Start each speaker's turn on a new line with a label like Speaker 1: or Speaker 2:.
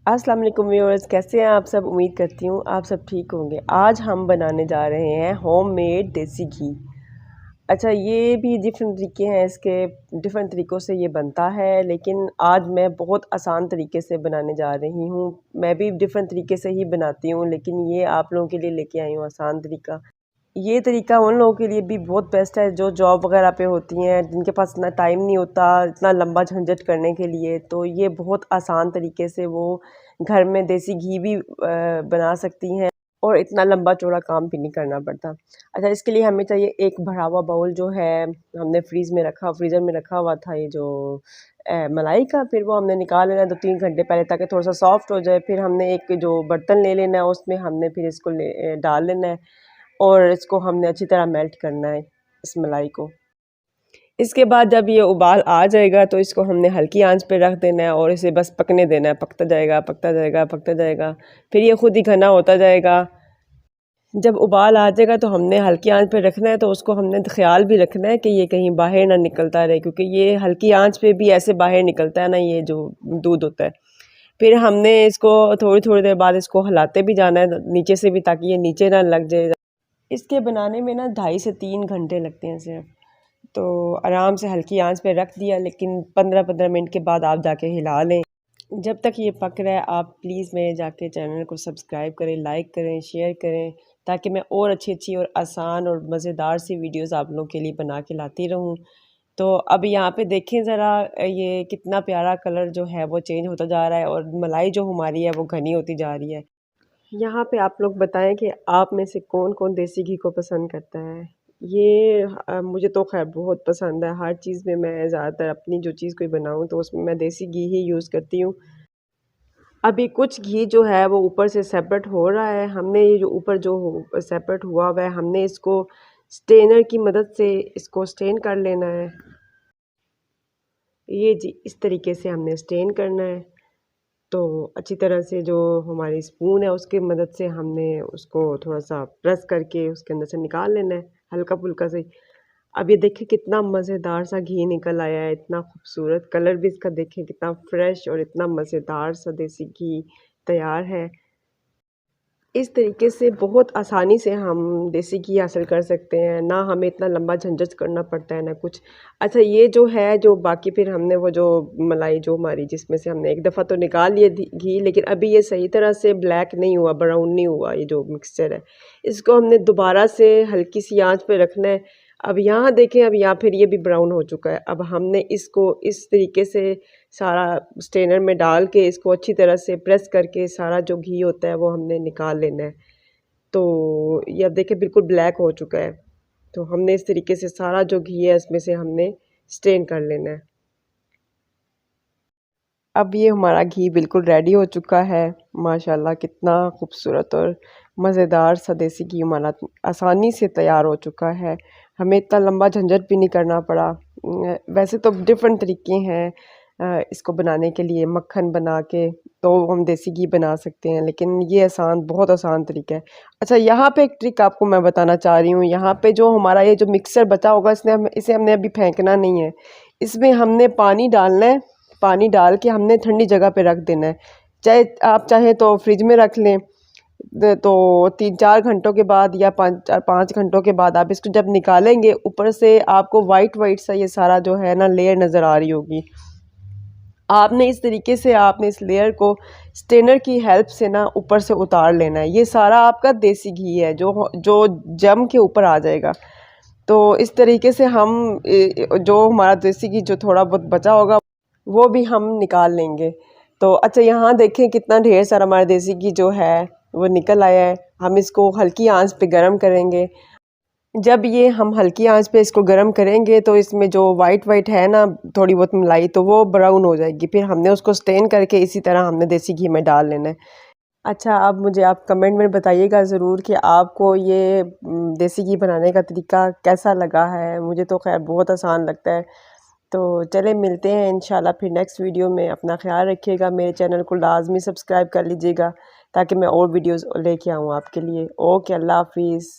Speaker 1: अस्सलाम वालेकुम व्यूअर्स, कैसे हैं आप सब। उम्मीद करती हूँ आप सब ठीक होंगे। आज हम बनाने जा रहे हैं होममेड देसी घी। अच्छा, ये भी डिफरेंट तरीके हैं इसके, डिफरेंट तरीक़ों से ये बनता है, लेकिन आज मैं बहुत आसान तरीके से बनाने जा रही हूँ। मैं भी डिफरेंट तरीके से ही बनाती हूँ, लेकिन ये आप लोगों के लिए लेके आई हूँ आसान तरीका। ये तरीका उन लोगों के लिए भी बहुत बेस्ट है जो जॉब वगैरह पे होती हैं, जिनके पास इतना टाइम नहीं होता इतना लंबा झंझट करने के लिए। तो ये बहुत आसान तरीके से वो घर में देसी घी भी बना सकती हैं और इतना लंबा चौड़ा काम भी नहीं करना पड़ता। अच्छा, इसके लिए हमें चाहिए एक भरा हुआ बाउल जो है, हमने फ्रीज़र में रखा हुआ था ये जो मलाई का। फिर वो हमने निकाल लेना है 2-3 घंटे पहले, ताकि थोड़ा सा सॉफ्ट हो जाए। फिर हमने एक जो बर्तन ले लेना है, उसमें हमने फिर इसको डाल लेना है और इसको हमने अच्छी तरह मेल्ट करना है इस मलाई को। इसके बाद जब ये उबाल आ जाएगा तो इसको हमने हल्की आंच पे रख देना है और इसे बस पकने देना है। पकता जाएगा, पकता जाएगा, पकता जाएगा, फिर ये खुद ही घना होता जाएगा। जब उबाल आ जाएगा तो हमने हल्की आंच पे रखना है, तो उसको हमने ख्याल भी रखना है कि ये कहीं बाहर ना निकलता रहे, क्योंकि ये हल्की आंच पे भी ऐसे बाहर निकलता है ना, ये जो दूध होता है। फिर हमने इसको थोड़ी थोड़ी देर बाद इसको हिलाते भी जाना है नीचे से भी, ताकि ये नीचे ना लग जाए। इसके बनाने में ना 2.5 से 3 घंटे लगते हैं सिर्फ। तो आराम से हल्की आंच पे रख दिया, लेकिन 15-15 मिनट के बाद आप जाके हिला लें। जब तक ये पक रहा है आप प्लीज़ मेरे जाके चैनल को सब्सक्राइब करें, लाइक करें, शेयर करें, ताकि मैं और अच्छी अच्छी और आसान और मज़ेदार सी वीडियोस आप लोगों के लिए बना के लाती रहूं। तो अब यहाँ पे देखें ज़रा, ये कितना प्यारा कलर जो है वो चेंज होता जा रहा है और मलाई जो हमारी है वो घनी होती जा रही है। यहाँ पे आप लोग बताएं कि आप में से कौन कौन देसी घी को पसंद करता है। ये मुझे तो खैर बहुत पसंद है। हर चीज़ में मैं ज़्यादातर अपनी जो चीज़ कोई बनाऊँ तो उसमें मैं देसी घी ही यूज़ करती हूँ। अभी कुछ घी जो है वो ऊपर से सेपरेट हो रहा है। हमने ये जो ऊपर जो सेपरेट हुआ हुआ है, हमने इसको स्टेनर की मदद से इसको स्टेन कर लेना है। ये जी इस तरीके से हमने स्टेन करना है। तो अच्छी तरह से जो हमारी स्पून है उसकी मदद से हमने उसको थोड़ा सा प्रेस करके उसके अंदर से निकाल लेना है, हल्का फुल्का से। अब ये देखिए कितना मज़ेदार सा घी निकल आया है, इतना खूबसूरत कलर भी इसका देखें कितना फ्रेश, और इतना मज़ेदार सा देसी घी तैयार है। इस तरीके से बहुत आसानी से हम देसी घी हासिल कर सकते हैं, ना हमें इतना लंबा झंझट करना पड़ता है ना कुछ। अच्छा, ये जो है जो बाकी फिर हमने वो जो मलाई जो हमारी जिसमें से हमने एक दफ़ा तो निकाल लिया घी, लेकिन अभी ये सही तरह से ब्लैक नहीं हुआ, ब्राउन नहीं हुआ ये जो मिक्सचर है। इसको हमने दोबारा से हल्की सी आंच पे रखना है। अब यहाँ देखें, अब यहाँ फिर ये भी ब्राउन हो चुका है। अब हमने इसको इस तरीके से सारा स्ट्रेनर में डाल के इसको अच्छी तरह से प्रेस करके सारा जो घी होता है वो हमने निकाल लेना है। तो ये अब देखिए बिल्कुल ब्लैक हो चुका है। तो हमने इस तरीके से सारा जो घी है इसमें से हमने स्ट्रेन कर लेना है। अब ये हमारा घी बिल्कुल रेडी हो चुका है। माशाल्लाह कितना खूबसूरत और मज़ेदार सा देसी घी हमारा आसानी से तैयार हो चुका है। हमें इतना लंबा झंझट भी नहीं करना पड़ा। वैसे तो डिफरेंट तरीके हैं इसको बनाने के लिए। मक्खन बना के तो हम देसी घी बना सकते हैं, लेकिन ये बहुत आसान तरीका है। अच्छा, यहाँ पे एक ट्रिक आपको मैं बताना चाह रही हूँ। यहाँ पे जो हमारा ये जो मिक्सर बचा होगा इसे हमने अभी फेंकना नहीं है। इसमें हमने पानी डालना है। पानी डाल के हमने ठंडी जगह पे रख देना है। आप चाहें तो फ्रिज में रख लें। तो 3-4 घंटों के बाद या 5 घंटों के बाद आप इसको जब निकालेंगे, ऊपर से आपको वाइट वाइट सा ये सारा जो है ना लेयर नज़र आ रही होगी। आपने इस तरीके से आपने इस लेयर को स्ट्रेनर की हेल्प से ना ऊपर से उतार लेना है। ये सारा आपका देसी घी है जो जो जम के ऊपर आ जाएगा। तो इस तरीके से हम जो हमारा देसी घी जो थोड़ा बहुत बचा होगा वो भी हम निकाल लेंगे। तो अच्छा, यहाँ देखें कितना ढेर सारा हमारा देसी घी जो है वो निकल आया है। हम इसको हल्की आंच पे गरम करेंगे। जब ये हम हल्की आंच पे इसको गरम करेंगे तो इसमें जो वाइट वाइट है ना थोड़ी बहुत मलाई, तो वो ब्राउन हो जाएगी। फिर हमने उसको स्टेन करके इसी तरह हमने देसी घी में डाल लेना है। अच्छा, अब मुझे आप कमेंट में बताइएगा ज़रूर कि आपको ये देसी घी बनाने का तरीका कैसा लगा है। मुझे तो खैर बहुत आसान लगता है। तो चले मिलते हैं इंशाल्लाह फिर नेक्स्ट वीडियो में। अपना ख्याल रखिएगा। मेरे चैनल को लाजमी सब्सक्राइब कर लीजिएगा, ताकि मैं और वीडियोस लेके आऊँ आपके लिए। ओके, अल्लाह हाफिज़।